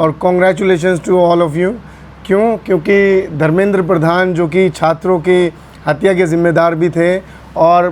और congratulations to all of you. क्यों? क्योंकि धर्मेंद्र प्रधान जो कि छात्रों की हत्या के ज़िम्मेदार भी थे और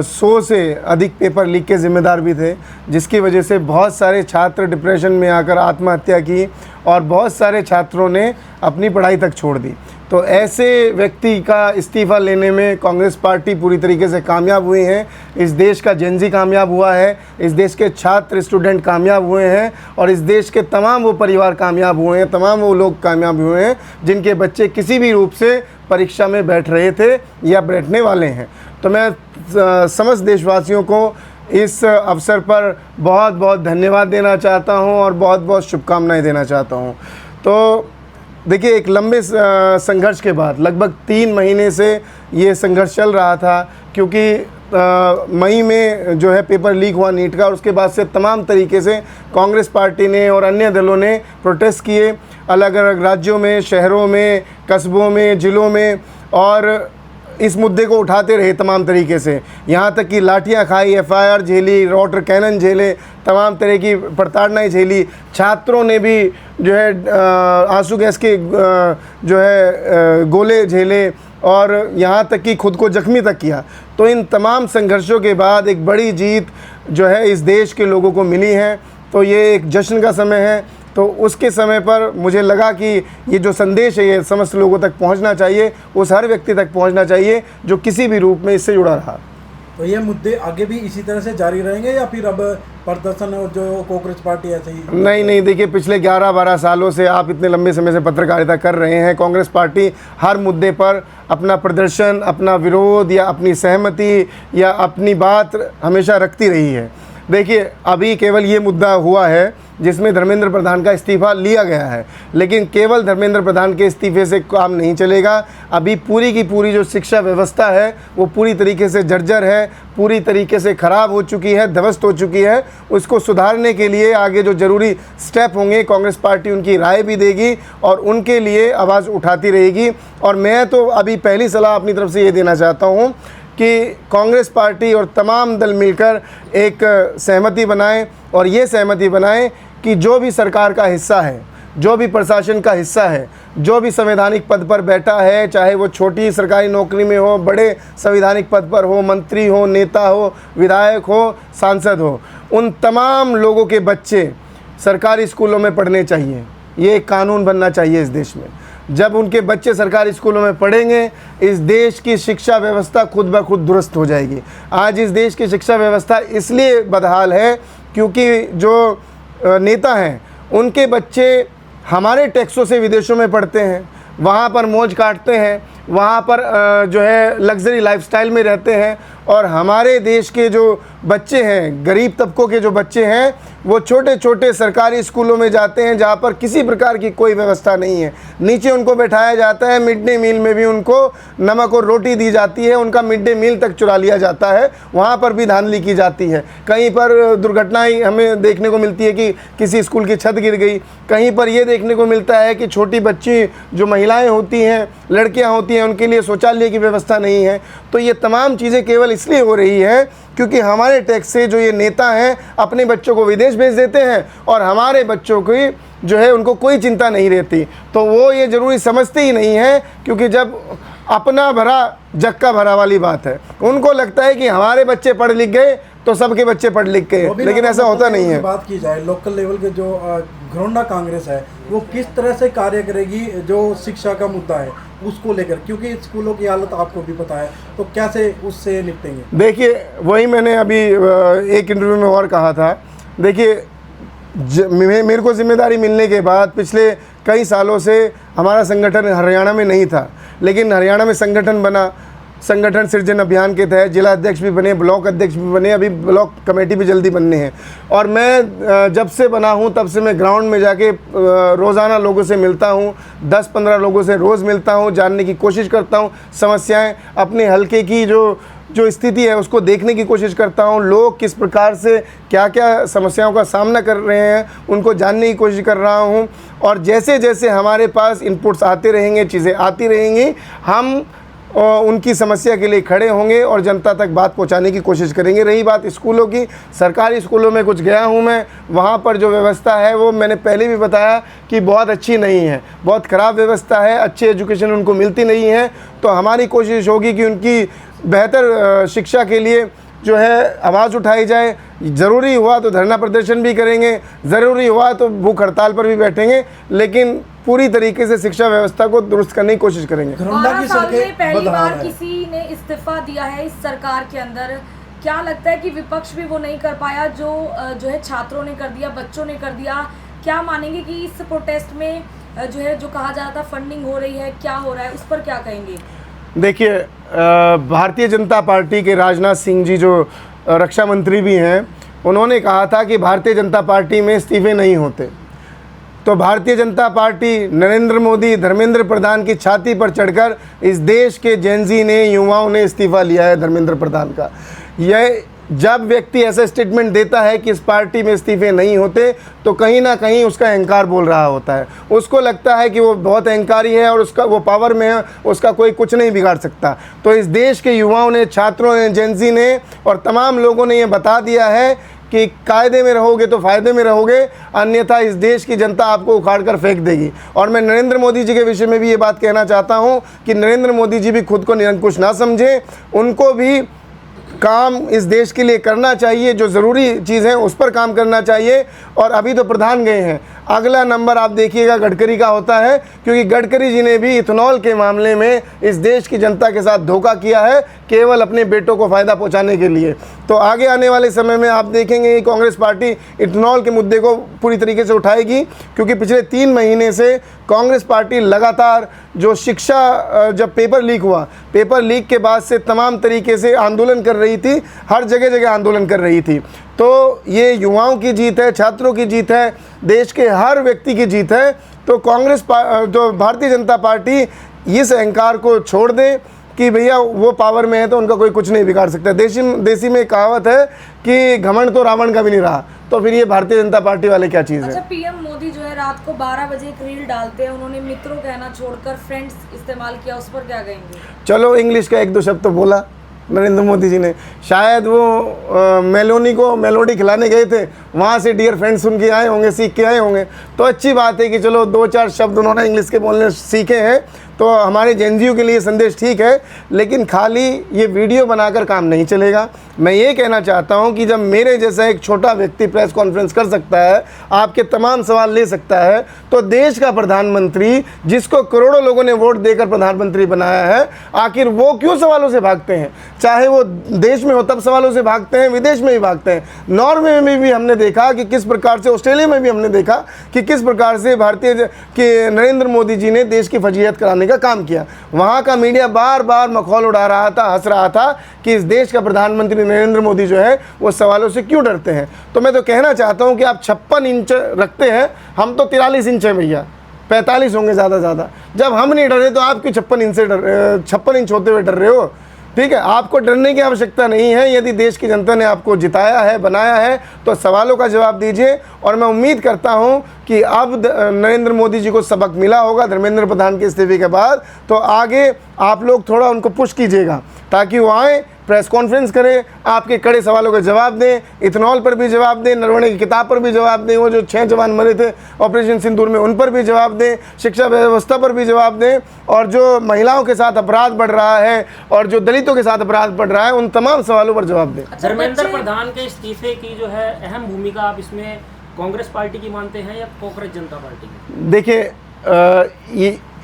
100 से अधिक पेपर लीक के ज़िम्मेदार भी थे, जिसकी वजह से बहुत सारे छात्र डिप्रेशन में आकर आत्महत्या की और बहुत सारे छात्रों ने अपनी पढ़ाई तक छोड़ दी। तो ऐसे व्यक्ति का इस्तीफ़ा लेने में कांग्रेस पार्टी पूरी तरीके से कामयाब हुई है। इस देश का जेनजी कामयाब हुआ है, इस देश के छात्र स्टूडेंट कामयाब हुए हैं और इस देश के तमाम वो परिवार कामयाब हुए हैं, तमाम वो लोग कामयाब हुए हैं जिनके बच्चे किसी भी रूप से परीक्षा में बैठ रहे थे या बैठने वाले हैं। तो मैं समस्त देशवासियों को इस अवसर पर बहुत बहुत धन्यवाद देना चाहता हूं और बहुत बहुत शुभकामनाएं देना चाहता हूं। तो देखिए, एक लंबे संघर्ष के बाद लगभग 3 महीने से ये संघर्ष चल रहा था, क्योंकि मई में जो है पेपर लीक हुआ नीट का और उसके बाद से तमाम तरीके से कांग्रेस पार्टी ने और अन्य दलों ने प्रोटेस्ट किए अलग अलग राज्यों में, शहरों में, कस्बों में, ज़िलों में, और इस मुद्दे को उठाते रहे तमाम तरीके से, यहाँ तक कि लाठियाँ खाई, FIR झेली, वाटर कैनन झेले, तमाम तरह की प्रताड़नाएँ झेली। छात्रों ने भी जो है आंसू गैस के जो है गोले झेले और यहाँ तक कि खुद को जख्मी तक किया। तो इन तमाम संघर्षों के बाद एक बड़ी जीत जो है इस देश के लोगों को मिली है। तो ये एक जश्न का समय है। तो उसके समय पर मुझे लगा कि ये जो संदेश है ये समस्त लोगों तक पहुंचना चाहिए, उस हर व्यक्ति तक पहुंचना चाहिए जो किसी भी रूप में इससे जुड़ा रहा। तो ये मुद्दे आगे भी इसी तरह से जारी रहेंगे या फिर अब प्रदर्शन और जो कांग्रेस पार्टी ऐसे ही? नहीं, देखिए, पिछले 11-12 सालों से आप इतने लंबे समय से पत्रकारिता कर रहे हैं। कांग्रेस पार्टी हर मुद्दे पर अपना प्रदर्शन, अपना विरोध या अपनी सहमति या अपनी बात हमेशा रखती रही है। देखिए, अभी केवल ये मुद्दा हुआ है जिसमें धर्मेंद्र प्रधान का इस्तीफ़ा लिया गया है, लेकिन केवल धर्मेंद्र प्रधान के इस्तीफ़े से काम नहीं चलेगा। अभी पूरी की पूरी जो शिक्षा व्यवस्था है वो पूरी तरीके से जर्जर है, पूरी तरीके से ख़राब हो चुकी है, ध्वस्त हो चुकी है। उसको सुधारने के लिए आगे जो ज़रूरी स्टेप होंगे कांग्रेस पार्टी उनकी राय भी देगी और उनके लिए आवाज़ उठाती रहेगी। और मैं तो अभी पहली सलाह अपनी तरफ से ये देना चाहता हूँ कि कांग्रेस पार्टी और तमाम दल मिलकर एक सहमति बनाएं और ये सहमति बनाएं कि जो भी सरकार का हिस्सा है, जो भी प्रशासन का हिस्सा है, जो भी संवैधानिक पद पर बैठा है, चाहे वो छोटी सरकारी नौकरी में हो, बड़े संवैधानिक पद पर हो, मंत्री हो, नेता हो, विधायक हो, सांसद हो, उन तमाम लोगों के बच्चे सरकारी स्कूलों में पढ़ने चाहिए। ये एक कानून बनना चाहिए इस देश में। जब उनके बच्चे सरकारी स्कूलों में पढ़ेंगे, इस देश की शिक्षा व्यवस्था खुद ब खुद दुरुस्त हो जाएगी। आज इस देश की शिक्षा व्यवस्था इसलिए बदहाल है क्योंकि जो नेता हैं उनके बच्चे हमारे टैक्सों से विदेशों में पढ़ते हैं, वहाँ पर मौज काटते हैं, वहाँ पर जो है लग्जरी लाइफस्टाइल में रहते हैं, और हमारे देश के जो बच्चे हैं, गरीब तबकों के जो बच्चे हैं, वो छोटे छोटे सरकारी स्कूलों में जाते हैं जहाँ पर किसी प्रकार की कोई व्यवस्था नहीं है। नीचे उनको बैठाया जाता है, मिड डे मील में भी उनको नमक और रोटी दी जाती है, उनका मिड डे मील तक चुरा लिया जाता है, वहाँ पर भी धांधली की जाती है। कहीं पर दुर्घटनाएं हमें देखने को मिलती है कि किसी स्कूल की छत गिर गई, कहीं पर ये देखने को मिलता है कि छोटी बच्ची जो महिलाएँ होती हैं, लड़कियाँ होती हैं, उनके लिए शौचालय की व्यवस्था नहीं है। तो ये तमाम चीज़ें केवल इसलिए हो रही है क्योंकि हमारे टैक्स से जो ये नेता हैं अपने बच्चों को विदेश भेज देते हैं और हमारे बच्चों की जो है उनको कोई चिंता नहीं रहती। तो वो ये ज़रूरी समझते ही नहीं है, क्योंकि जब अपना भरा जग का भरा वाली बात है, उनको लगता है कि हमारे बच्चे पढ़ लिख गए तो सबके बच्चे पढ़ लिख गए, लेकिन ऐसा होता नहीं है। बात की जाए लोकल लेवल के जो घरोंडा कांग्रेस है वो किस तरह से कार्य करेगी जो शिक्षा का मुद्दा है उसको लेकर, क्योंकि स्कूलों की हालत आपको भी पता है, तो कैसे उससे निपटेंगे? देखिए, वही मैंने अभी एक इंटरव्यू में और कहा था। देखिए, मेरे को जिम्मेदारी मिलने के बाद पिछले कई सालों से हमारा संगठन हरियाणा में नहीं था, लेकिन हरियाणा में संगठन बना। संगठन सृजन अभियान के तहत जिला अध्यक्ष भी बने, ब्लॉक अध्यक्ष भी बने, अभी ब्लॉक कमेटी भी जल्दी बनने हैं। और मैं जब से बना हूं तब से मैं ग्राउंड में जाके रोज़ाना लोगों से मिलता हूं, 10-15 लोगों से रोज़ मिलता हूं, जानने की कोशिश करता हूं, समस्याएं अपने हलके की जो स्थिति है उसको देखने की कोशिश करता हूं, लोग किस प्रकार से क्या क्या समस्याओं का सामना कर रहे हैं उनको जानने की कोशिश कर रहा हूं। और जैसे जैसे हमारे पास इनपुट्स आते रहेंगे, चीज़ें आती रहेंगी, हम और उनकी समस्या के लिए खड़े होंगे और जनता तक बात पहुंचाने की कोशिश करेंगे। रही बात स्कूलों की, सरकारी स्कूलों में कुछ गया हूं मैं, वहां पर जो व्यवस्था है वो मैंने पहले भी बताया कि बहुत अच्छी नहीं है, बहुत ख़राब व्यवस्था है, अच्छी एजुकेशन उनको मिलती नहीं है। तो हमारी कोशिश होगी कि उनकी बेहतर शिक्षा के लिए जो है आवाज़ उठाई जाए। ज़रूरी हुआ तो धरना प्रदर्शन भी करेंगे, ज़रूरी हुआ तो भूख हड़ताल पर भी बैठेंगे, लेकिन पूरी तरीके से शिक्षा व्यवस्था को दुरुस्त करने की कोशिश करेंगे। 12 साल में पहली बार किसी ने इस्तीफा दिया है इस सरकार के अंदर। क्या लगता है कि विपक्ष भी वो नहीं कर पाया जो है छात्रों ने कर दिया, बच्चों ने कर दिया? क्या मानेंगे कि इस प्रोटेस्ट में जो कहा जा रहा था फंडिंग हो रही है, क्या हो रहा है, उस पर क्या कहेंगे? देखिए, भारतीय जनता पार्टी के राजनाथ सिंह जी जो रक्षा मंत्री भी हैं, उन्होंने कहा था कि भारतीय जनता पार्टी में इस्तीफे नहीं होते। तो भारतीय जनता पार्टी, नरेंद्र मोदी, धर्मेंद्र प्रधान की छाती पर चढ़कर इस देश के जेनजी ने, युवाओं ने इस्तीफा लिया है धर्मेंद्र प्रधान का। यह जब व्यक्ति ऐसा स्टेटमेंट देता है कि इस पार्टी में इस्तीफे नहीं होते, तो कहीं ना कहीं उसका अहंकार बोल रहा होता है। उसको लगता है कि वो बहुत अहंकारी है और उसका वो पावर में है, उसका कोई कुछ नहीं बिगाड़ सकता। तो इस देश के युवाओं ने, छात्रों ने, जेनजी ने और तमाम लोगों ने ये बता दिया है कि कायदे में रहोगे तो फ़ायदे में रहोगे, अन्यथा इस देश की जनता आपको उखाड़ कर फेंक देगी। और मैं नरेंद्र मोदी जी के विषय में भी ये बात कहना चाहता हूँ कि नरेंद्र मोदी जी भी खुद को निरंकुश ना समझें, उनको भी काम इस देश के लिए करना चाहिए, जो ज़रूरी चीज़ है उस पर काम करना चाहिए। और अभी तो प्रधान गए हैं, अगला नंबर आप देखिएगा गडकरी का होता है, क्योंकि गडकरी जी ने भी इथेनॉल के मामले में इस देश की जनता के साथ धोखा किया है, केवल अपने बेटों को फ़ायदा पहुंचाने के लिए। तो आगे आने वाले समय में आप देखेंगे कि कांग्रेस पार्टी इथेनॉल के मुद्दे को पूरी तरीके से उठाएगी, क्योंकि पिछले 3 महीने से कांग्रेस पार्टी लगातार जो शिक्षा, जब पेपर लीक हुआ, पेपर लीक के बाद से तमाम तरीके से आंदोलन कर रही थी, हर जगह जगह आंदोलन कर रही थी। तो ये युवाओं की जीत है, छात्रों की जीत है, देश के हर व्यक्ति की जीत है। तो कांग्रेस जो भारतीय जनता पार्टी इस अहंकार को छोड़ दे कि भैया वो पावर में है तो उनका कोई कुछ नहीं बिगाड़ सकता। देसी में कहावत है कि घमंड तो रावण का भी नहीं रहा, तो फिर ये भारतीय जनता पार्टी वाले क्या चीज़ है। अच्छा, पीएम मोदी जो है रात को 12 बजे एक रील डालते हैं, उन्होंने मित्रों कहना छोड़कर फ्रेंड्स इस्तेमाल किया, उस पर क्या कहेंगे? चलो, इंग्लिश का 1-2 शब्द तो बोला नरेंद्र मोदी जी ने, शायद वो मेलोनी को मेलोडी खिलाने गए थे, वहाँ से डियर फ्रेंड्स सुन के आए होंगे, सीख के आए होंगे। तो अच्छी बात है कि चलो 2-4 शब्द उन्होंने इंग्लिश के बोलने सीखे हैं, तो हमारे जेनजीओ के लिए संदेश ठीक है। लेकिन खाली ये वीडियो बनाकर काम नहीं चलेगा। मैं ये कहना चाहता हूँ कि जब मेरे जैसा एक छोटा व्यक्ति प्रेस कॉन्फ्रेंस कर सकता है, आपके तमाम सवाल ले सकता है, तो देश का प्रधानमंत्री, जिसको करोड़ों लोगों ने वोट देकर प्रधानमंत्री बनाया है, आखिर वो क्यों सवालों से भागते हैं? चाहे वो देश में हो तब सवालों से भागते हैं, विदेश में भी भागते हैं। नॉर्वे में भी हमने देखा कि किस प्रकार से, ऑस्ट्रेलिया में भी हमने देखा कि किस प्रकार से नरेंद्र मोदी जी ने देश की फजीहत कराने का काम किया। वहाँ का मीडिया बार बार मखौल उड़ा रहा था, हंस रहा था कि इस देश का प्रधानमंत्री नरेंद्र मोदी जो है वो सवालों से क्यों डरते हैं। तो मैं तो कहना चाहता हूँ कि आप 56 इंच रखते हैं, हम तो 43 इंच हैं भैया, 45 होंगे ज़्यादा। जब हम नहीं डरे तो आप क्यों 56 इंच होते हुए डर रहे हो? ठीक है, आपको डरने की आवश्यकता नहीं है। यदि देश की जनता ने आपको जिताया है, बनाया है, तो सवालों का जवाब दीजिए। और मैं उम्मीद करता हूं कि अब नरेंद्र मोदी जी को सबक मिला होगा धर्मेंद्र प्रधान के इस्तीफे के बाद, तो आगे आप लोग थोड़ा उनको पुश कीजिएगा ताकि वो आए, प्रेस कॉन्फ्रेंस करें, आपके कड़े सवालों के जवाब दें, इथेनॉल पर भी जवाब दें, नरवणे की किताब पर भी जवाब दें, वो जो 6 जवान मरे थे ऑपरेशन सिंदूर में, उन पर भी जवाब दें, शिक्षा व्यवस्था पर भी जवाब दें, और जो महिलाओं के साथ अपराध बढ़ रहा है और जो दलितों के साथ अपराध बढ़ रहा है, उन तमाम सवालों पर जवाब दें। धर्मेंद्र प्रधान के इस्तीफे की जो है अहम भूमिका आप इसमें कांग्रेस पार्टी की मानते हैं या कांग्रेस जनता पार्टी की? देखिए,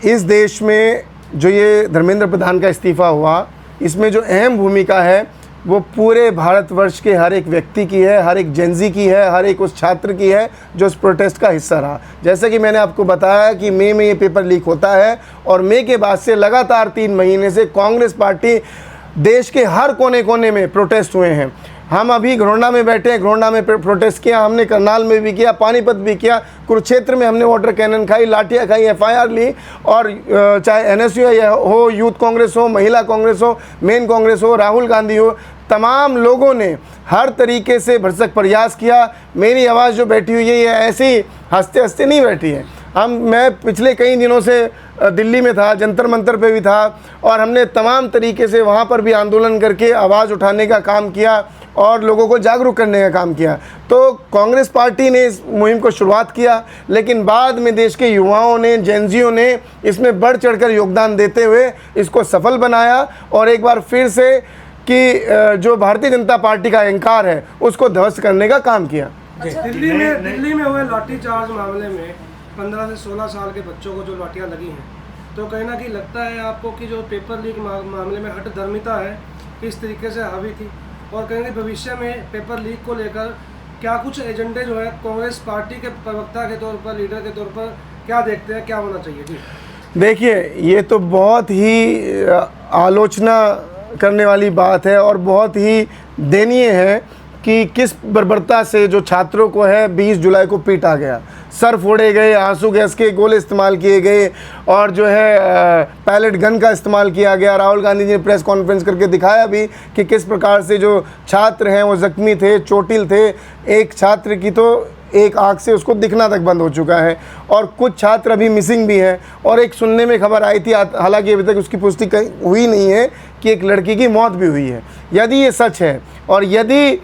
इस देश में जो ये धर्मेंद्र प्रधान का इस्तीफ़ा हुआ, इसमें जो अहम भूमिका है वो पूरे भारतवर्ष के हर एक व्यक्ति की है, हर एक जेनजी की है, हर एक उस छात्र की है जो इस प्रोटेस्ट का हिस्सा रहा। जैसे कि मैंने आपको बताया कि मई में ये पेपर लीक होता है, और मई के बाद से लगातार 3 महीने से कांग्रेस पार्टी देश के हर कोने कोने में प्रोटेस्ट हुए हैं। हम अभी घरोंडा में बैठे हैं, घरोंडा में प्रोटेस्ट किया हमने, करनाल में भी किया, पानीपत भी किया, कुरुक्षेत्र में हमने वाटर कैनन खाई, लाठियाँ खाई, FIR ली। और चाहे NSU हो, यूथ कांग्रेस हो, महिला कांग्रेस हो, मेन कांग्रेस हो, राहुल गांधी हो, तमाम लोगों ने हर तरीके से भरसक प्रयास किया। मेरी आवाज़ जो बैठी हुई है ये ऐसे ही हंसते हंसते नहीं बैठी है। मैं पिछले कई दिनों से दिल्ली में था, जंतर मंतर पे भी था, और हमने तमाम तरीके से वहाँ पर भी आंदोलन करके आवाज़ उठाने का काम किया और लोगों को जागरूक करने का काम किया। तो कांग्रेस पार्टी ने इस मुहिम को शुरुआत किया, लेकिन बाद में देश के युवाओं ने, जेनजियों ने इसमें बढ़ चढ़कर योगदान देते हुए इसको सफल बनाया और एक बार फिर से कि जो भारतीय जनता पार्टी का अहंकार है उसको ध्वस्त करने का काम किया। दिल्ली में हुए लाठीचार्ज मामले में 15 से 16 साल के बच्चों को जो लाठियां लगी हैं, तो कहीं ना कहीं लगता है आपको कि जो पेपर लीक मामले में हठधर्मिता है किस तरीके से हावी थी, और कहीं ना भविष्य में पेपर लीक को लेकर क्या कुछ एजेंडे जो है कांग्रेस पार्टी के प्रवक्ता के तौर पर, लीडर के तौर पर क्या देखते हैं, क्या होना चाहिए? जी देखिए, ये तो बहुत ही आलोचना करने वाली बात है और बहुत ही दयनीय है कि किस बर्बरता से जो छात्रों को है 20 जुलाई को पीटा गया, सर फोड़े गए, आंसू गैस के गोले इस्तेमाल किए गए और जो है पैलेट गन का इस्तेमाल किया गया। राहुल गांधी जी ने प्रेस कॉन्फ्रेंस करके दिखाया भी कि किस प्रकार से जो छात्र हैं वो ज़ख्मी थे, चोटिल थे। एक छात्र की तो एक आँख से उसको दिखना तक बंद हो चुका है और कुछ छात्र अभी मिसिंग भी हैं। और एक सुनने में खबर आई थी, हालांकि अभी तक उसकी पुष्टि हुई नहीं है, कि एक लड़की की मौत भी हुई है। यदि ये सच है और यदि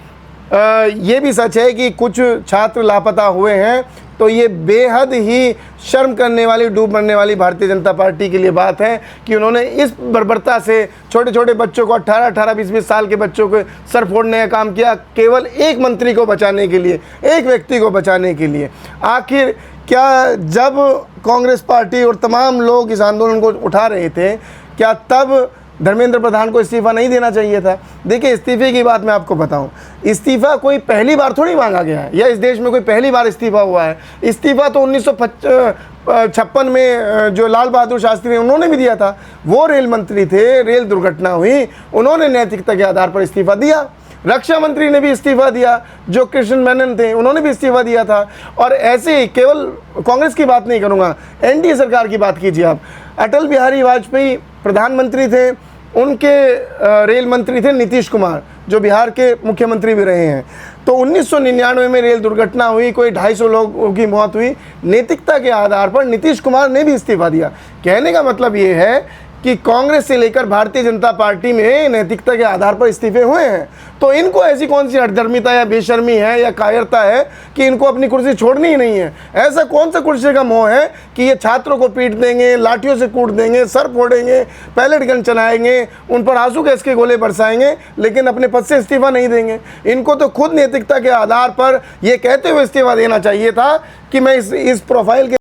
ये भी सच है कि कुछ छात्र लापता हुए हैं, तो ये बेहद ही शर्म करने वाली, डूब मरने वाली भारतीय जनता पार्टी के लिए बात है कि उन्होंने इस बर्बरता से छोटे छोटे बच्चों को, 18-18, 20-20 साल के बच्चों को सर फोड़ने का काम किया, केवल एक मंत्री को बचाने के लिए, एक व्यक्ति को बचाने के लिए। आखिर क्या जब कांग्रेस पार्टी और तमाम लोग इस आंदोलन को उठा रहे थे, क्या तब धर्मेंद्र प्रधान को इस्तीफ़ा नहीं देना चाहिए था? देखिए, इस्तीफ़े की बात मैं आपको बताऊं, इस्तीफ़ा कोई पहली बार थोड़ी मांगा गया है या इस देश में कोई पहली बार इस्तीफ़ा हुआ है। इस्तीफ़ा तो 1956 में जो लाल बहादुर शास्त्री ने, उन्होंने भी दिया था। वो रेल मंत्री थे, रेल दुर्घटना हुई, उन्होंने नैतिकता के आधार पर इस्तीफ़ा दिया। रक्षा मंत्री ने भी इस्तीफ़ा दिया, जो कृष्ण मेनन थे, उन्होंने भी इस्तीफ़ा दिया था। और ऐसे ही, केवल कांग्रेस की बात नहीं करूँगा, एनडीए सरकार की बात कीजिए आप। अटल बिहारी वाजपेयी प्रधानमंत्री थे, उनके रेल मंत्री थे नीतीश कुमार, जो बिहार के मुख्यमंत्री भी रहे हैं। तो 1999 में रेल दुर्घटना हुई, कोई 250 लोगों की मौत हुई, नैतिकता के आधार पर नीतीश कुमार ने भी इस्तीफ़ा दिया। कहने का मतलब ये है कि कांग्रेस से लेकर भारतीय जनता पार्टी में नैतिकता के आधार पर इस्तीफे हुए हैं। तो इनको ऐसी कौन सी हठधर्मिता या बेशर्मी है या कायरता है कि इनको अपनी कुर्सी छोड़नी ही नहीं है? ऐसा कौन सा कुर्सी का मोह है कि ये छात्रों को पीट देंगे, लाठियों से कूट देंगे, सर फोड़ेंगे, पैलेट गन चलाएंगे, उन पर आंसू गैस के गोले बरसाएंगे, लेकिन अपने पद से इस्तीफा नहीं देंगे? इनको तो खुद नैतिकता के आधार पर ये कहते हुए इस्तीफा देना चाहिए था कि मैं इस प्रोफाइल के